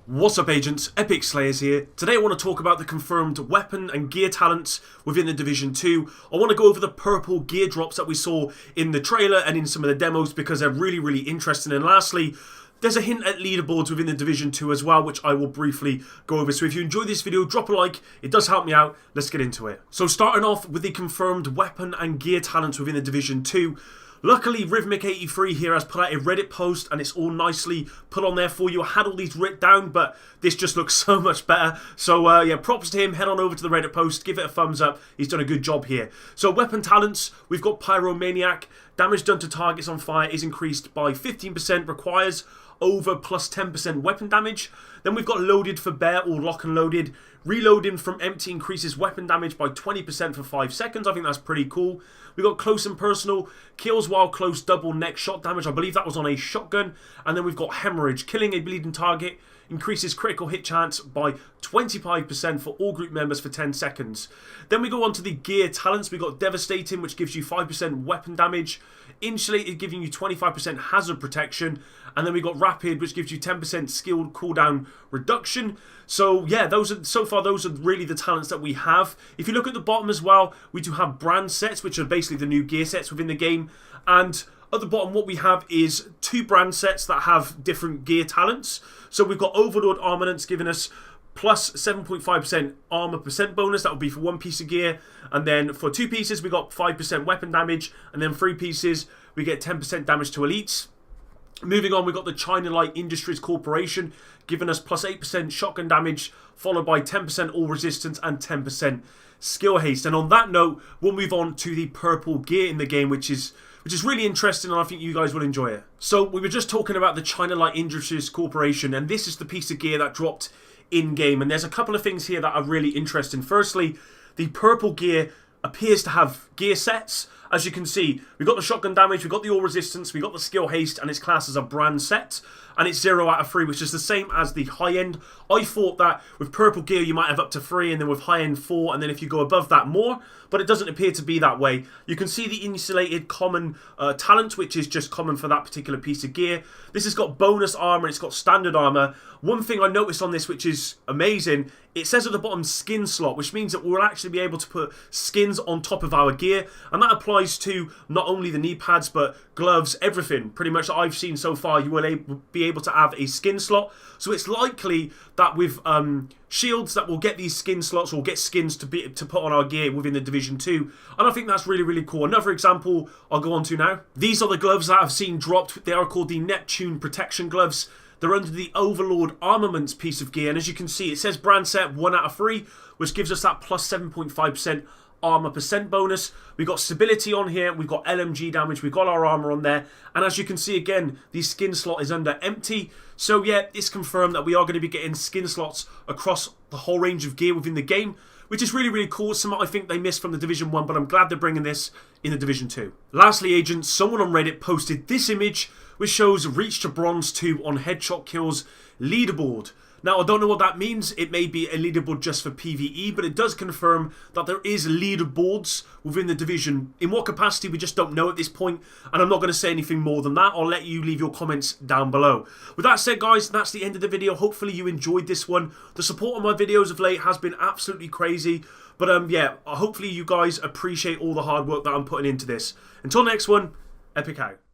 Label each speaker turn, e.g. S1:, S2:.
S1: What's up agents, Epic Slayers here. Today I want to talk about the confirmed weapon and gear talents within the Division 2. I want to go over the purple gear drops that we saw in the trailer and in some of the demos because they're really interesting. And lastly, there's a hint at leaderboards within the Division 2 as well, which I will briefly go over. So if you enjoyed this video, drop a like, it does help me out. Let's get into it. So starting off with the confirmed weapon and gear talents within the Division 2. Luckily, Rhythmic83 here has put out a Reddit post and it's all nicely put on there for you. I had all these written down, but this just looks so much better. So yeah, props to him. Head on over to the Reddit post, give it a thumbs up. He's done a good job here. So weapon talents, we've got Pyromaniac. Damage done to targets on fire is increased by 15%, requires over plus 10% weapon damage. Then we've got loaded for bear or lock and loaded. Reloading from empty increases weapon damage by 20% for 5 seconds. I think that's pretty cool. We've got close and personal. Kills while close, double neck shot damage. I believe that was on a shotgun. And then we've got hemorrhage. Killing a bleeding target increases critical hit chance by 25% for all group members for 10 seconds. Then we go on to the gear talents. We've got devastating, which gives you 5% weapon damage. Insulated, giving you 25% hazard protection. And then we got rapid, which gives you 10% skill cooldown reduction. So yeah, so far those are really the talents that we have. If you look at the bottom as well, we do have brand sets, which are basically the new gear sets within the game. And at the bottom, what we have is 2 brand sets that have different gear talents. So we've got Overlord Armaments giving us plus 7.5% armor percent bonus. That would be for 1 piece of gear. And then for 2 pieces, we got 5% weapon damage. And then 3 pieces, we get 10% damage to elites. Moving on, we've got the China Light Industries Corporation giving us plus 8% shotgun damage, followed by 10% all resistance and 10% skill haste. And on that note, we'll move on to the purple gear in the game, which is really interesting, and I think you guys will enjoy it. So we were just talking about the China Light Industries Corporation, and this is the piece of gear that dropped in-game. And there's a couple of things here that are really interesting. Firstly, the purple gear appears to have gear sets. As you can see, we've got the shotgun damage, we've got the all resistance, we've got the skill haste, and it's classed as a brand set. And it's 0 out of 3, which is the same as the high end. I thought that with purple gear you might have up to 3, and then with high end 4, and then if you go above that more. But it doesn't appear to be that way. You can see the insulated common talent, which is just common for that particular piece of gear. This has got bonus armor, it's got standard armor. One thing I noticed on this, which is amazing, it says at the bottom skin slot, which means that we'll actually be able to put skins on top of our gear. And that applies to not only the knee pads, but gloves, everything pretty much that I've seen so far. You will be able to have a skin slot. So it's likely that with shields that will get these skin slots or get skins to put on our gear within the Division 2. And I think that's really cool. Another example I'll go on to now. These are the gloves that I've seen dropped. They are called the Neptune protection gloves. They're under the Overlord Armaments piece of gear. And as you can see, it says brand set 1 out of 3, which gives us that plus 7.5% armor percent bonus. We've got stability on here, we've got LMG damage, we've got our armor on there, and as you can see again, the skin slot is under empty. So yeah, it's confirmed that we are going to be getting skin slots across the whole range of gear within the game, which is really cool. Something I think they missed from the Division 1, but I'm glad they're bringing this in the Division 2. Lastly, agents, someone on Reddit posted this image which shows reach to bronze 2 on headshot kills leaderboard. Now, I don't know what that means. It may be a leaderboard just for PvE, but it does confirm that there is leaderboards within the Division. In what capacity, we just don't know at this point, and I'm not going to say anything more than that. I'll let you leave your comments down below. With that said, guys, that's the end of the video. Hopefully you enjoyed this one. The support on my videos of late has been absolutely crazy, but yeah, hopefully you guys appreciate all the hard work that I'm putting into this. Until next one, Epic out.